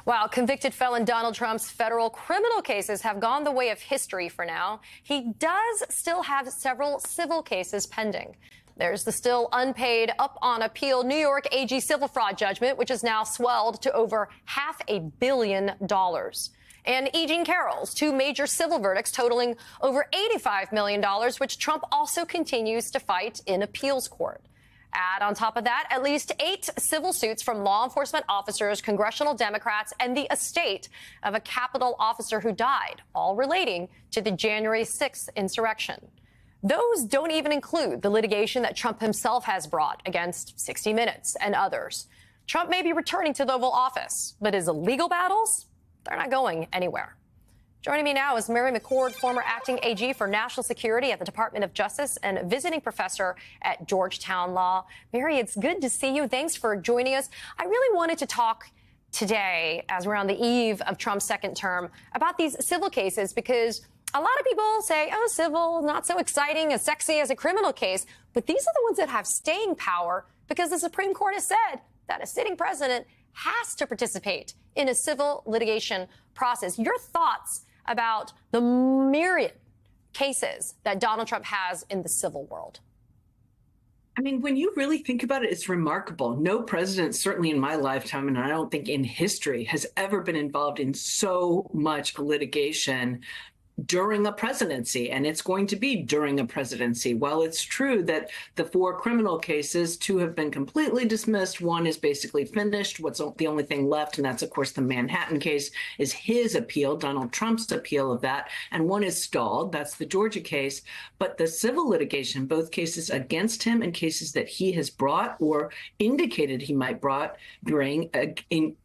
While convicted felon Donald Trump's federal criminal cases have gone the way of history for now, he does still have several civil cases pending. There's the still unpaid, up on appeal New York AG civil fraud judgment, which has now swelled to over $500 million. And E. Jean Carroll's two major civil verdicts totaling over $85 million, which Trump also continues to fight in appeals court. Add on top of that, at least 8 civil suits from law enforcement officers, congressional Democrats, and the estate of a Capitol officer who died, all relating to the January 6th insurrection. Those don't even include the litigation that Trump himself has brought against 60 Minutes and others. Trump may be returning to the Oval Office, but his legal battles, they're not going anywhere. Joining me now is Mary McCord, former acting AG for National Security at the Department of Justice and visiting professor at Georgetown Law. Mary, it's good to see you. Thanks for joining us. I really wanted to talk today, as we're on the eve of Trump's second term, about these civil cases, because a lot of people say, oh, civil, not so exciting, as sexy as a criminal case. But these are the ones that have staying power because the Supreme Court has said that a sitting president has to participate in a civil litigation process. Your thoughts about the myriad cases that Donald Trump has in the civil world? I mean, when you really think about it, it's remarkable. No president, certainly in my lifetime, and I don't think in history, has ever been involved in so much litigation during a presidency, and it's going to be during a presidency. While it's true that the 4 criminal cases, 2 have been completely dismissed, 1 is basically finished. What's the only thing left, and that's, of course, the Manhattan case, is his appeal, Donald Trump's appeal of that, and 1 is stalled. That's the Georgia case. But the civil litigation, both cases against him and cases that he has brought or indicated he might bring,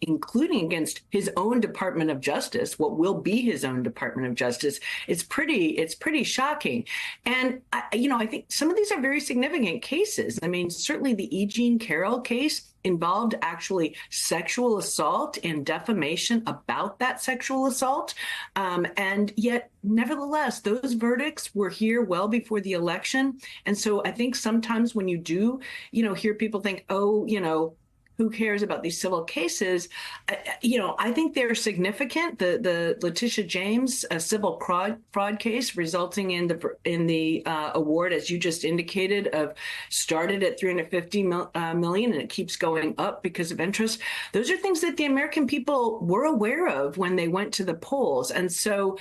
including against his own Department of Justice, what will be his own Department of Justice, it's pretty shocking. And, I think some of these are very significant cases. I mean, certainly the E. Jean Carroll case involved actually sexual assault and defamation about that sexual assault. And yet, nevertheless, those verdicts were here well before the election. And so I think sometimes when you do, hear people think, oh, who cares about these civil cases? I think they're significant. The Letitia James civil fraud case resulting in the award, as you just indicated, of started at $350 million and it keeps going up because of interest. Those are things that the American people were aware of when they went to the polls. And so,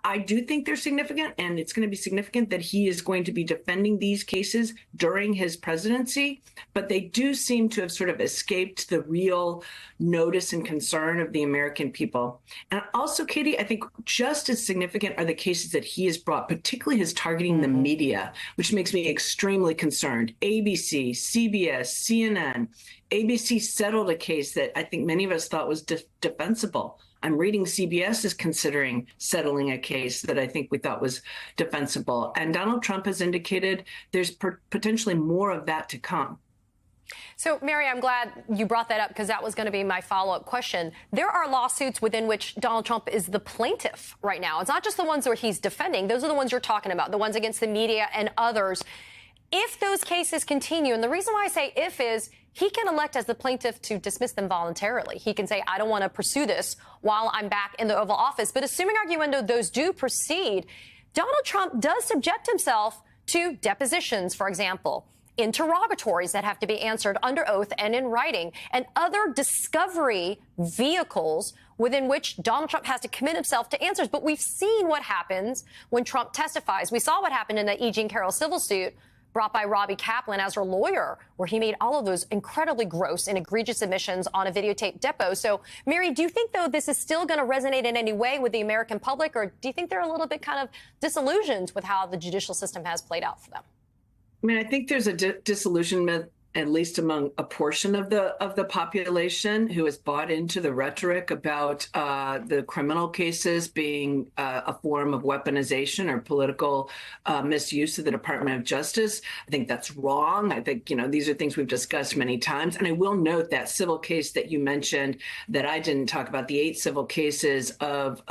I do think they're significant, and it's going to be significant that he is going to be defending these cases during his presidency. But they do seem to have sort of escaped the real notice and concern of the American people. And also, Katie, I think just as significant are the cases that he has brought, particularly his targeting the media, which makes me extremely concerned. ABC, CBS, CNN. ABC settled a case that I think many of us thought was defensible. I'm reading CBS is considering settling a case that I think we thought was defensible. And Donald Trump has indicated there's potentially more of that to come. So, Mary, I'm glad you brought that up because that was going to be my follow-up question. There are lawsuits within which Donald Trump is the plaintiff right now. It's not just the ones where he's defending. Those are the ones you're talking about, the ones against the media and others. If those cases continue, and the reason why I say if is he can elect as the plaintiff to dismiss them voluntarily. He can say, I don't want to pursue this while I'm back in the Oval Office. But assuming, arguendo, those do proceed, Donald Trump does subject himself to depositions, for example, interrogatories that have to be answered under oath and in writing, and other discovery vehicles within which Donald Trump has to commit himself to answers. But we've seen what happens when Trump testifies. We saw what happened in the E. Jean Carroll civil suit brought by Robbie Kaplan as her lawyer, where he made all of those incredibly gross and egregious admissions on a videotape depo. So, Mary, do you think, though, this is still going to resonate in any way with the American public, or do you think they're a little bit kind of disillusioned with how the judicial system has played out for them? I mean, I think there's a disillusionment, at least among a portion of the population, who has bought into the rhetoric about the criminal cases being a form of weaponization or political misuse of the Department of Justice. I think that's wrong. I think, these are things we've discussed many times. And I will note that civil case that you mentioned that I didn't talk about, the 8 civil cases of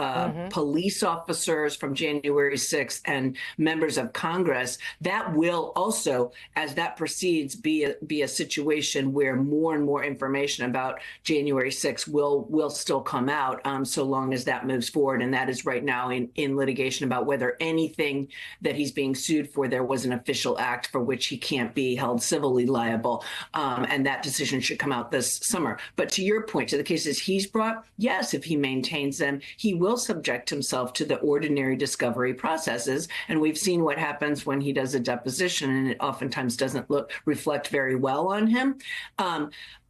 police officers from January 6th and members of Congress, that will also, as that proceeds, be be a situation where more and more information about January 6th will still come out, so long as that moves forward. And that is right now in litigation about whether anything that he's being sued for, there was an official act for which he can't be held civilly liable. And that decision should come out this summer. But to your point, to the cases he's brought, yes, if he maintains them, he will subject himself to the ordinary discovery processes. And we've seen what happens when he does a deposition, and it oftentimes doesn't reflect very well on him.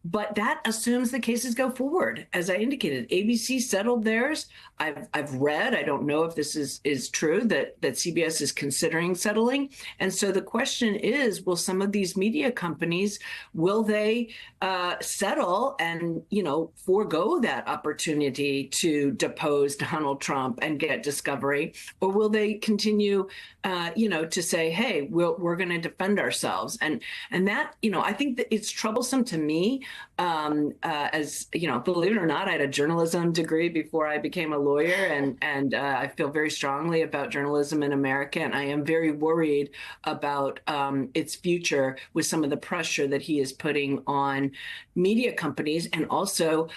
But that assumes the cases go forward. As I indicated, ABC settled theirs. I've read, I don't know if this is true, that CBS is considering settling. And so the question is, will some of these media companies, will they settle and, forego that opportunity to depose Donald Trump and get discovery? Or will they continue, to say, hey, we're going to defend ourselves? And that, I think that it's troublesome to me. As believe it or not, I had a journalism degree before I became a lawyer, and I feel very strongly about journalism in America, and I am very worried about its future with some of the pressure that he is putting on media companies, and also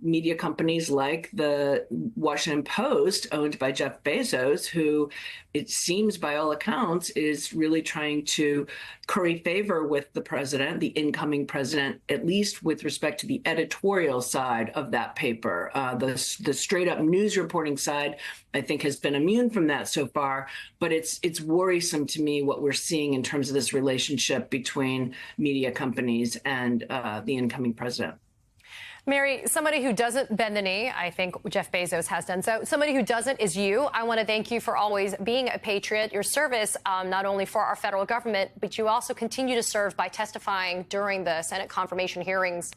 media companies like the Washington Post, owned by Jeff Bezos, who it seems by all accounts is really trying to curry favor with the president, the incoming president, at least with respect to the editorial side of that paper. The straight up news reporting side, I think, has been immune from that so far. But it's worrisome to me what we're seeing in terms of this relationship between media companies and the incoming president. Mary, somebody who doesn't bend the knee, I think Jeff Bezos has done so. Somebody who doesn't is you. I want to thank you for always being a patriot, your service, not only for our federal government, but you also continue to serve by testifying during the Senate confirmation hearings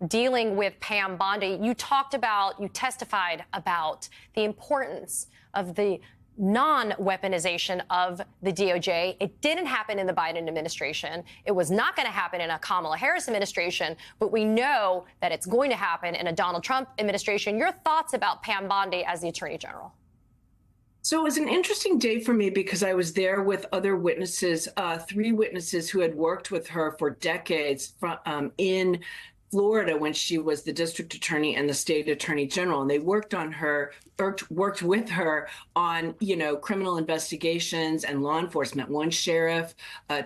dealing with Pam Bondi. You testified about the importance of the non-weaponization of the DOJ. It didn't happen in the Biden administration. It was not going to happen in a Kamala Harris administration, but we know that it's going to happen in a Donald Trump administration. Your thoughts about Pam Bondi as the Attorney General? So it was an interesting day for me because I was there with other witnesses, 3 witnesses who had worked with her for decades in Florida when she was the district attorney and the state attorney general, and they worked with her on, criminal investigations and law enforcement, 1 sheriff,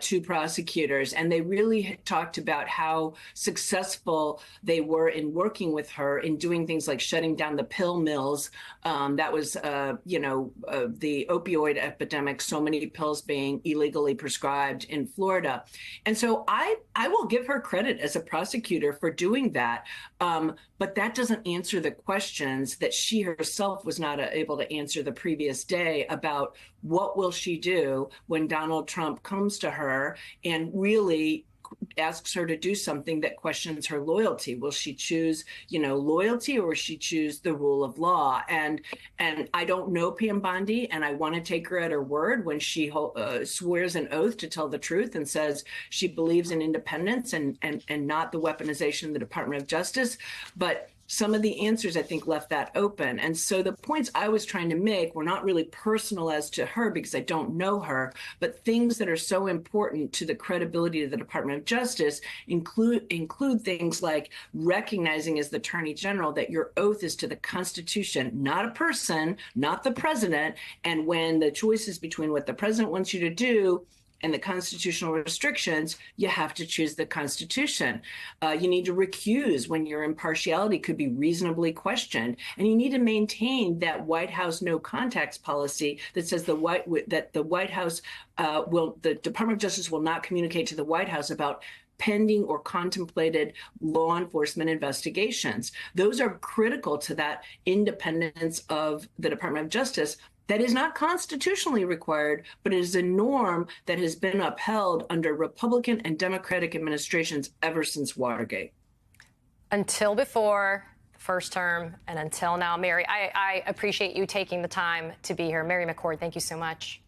2 prosecutors. And they really talked about how successful they were in working with her in doing things like shutting down the pill mills. That was, the opioid epidemic, so many pills being illegally prescribed in Florida. And so I will give her credit as a prosecutor for doing that. But that doesn't answer the questions that she herself was not able to answer the previous day about what will she do when Donald Trump comes to her and really asks her to do something that questions her loyalty. Will she choose, loyalty, or will she choose the rule of law? And I don't know Pam Bondi, and I want to take her at her word when she swears an oath to tell the truth and says she believes in independence and not the weaponization of the Department of Justice. But some of the answers, I think, left that open. And so the points I was trying to make were not really personal as to her because I don't know her, but things that are so important to the credibility of the Department of Justice include things like recognizing as the Attorney General that your oath is to the Constitution, not a person, not the president. And when the choice is between what the president wants you to do and the constitutional restrictions, you have to choose the Constitution. You need to recuse when your impartiality could be reasonably questioned. And you need to maintain that White House no contacts policy that says the White House the Department of Justice will not communicate to the White House about pending or contemplated law enforcement investigations. Those are critical to that independence of the Department of Justice. That is not constitutionally required, but it is a norm that has been upheld under Republican and Democratic administrations ever since Watergate. Until before the first term and until now, Mary, I appreciate you taking the time to be here. Mary McCord, thank you so much.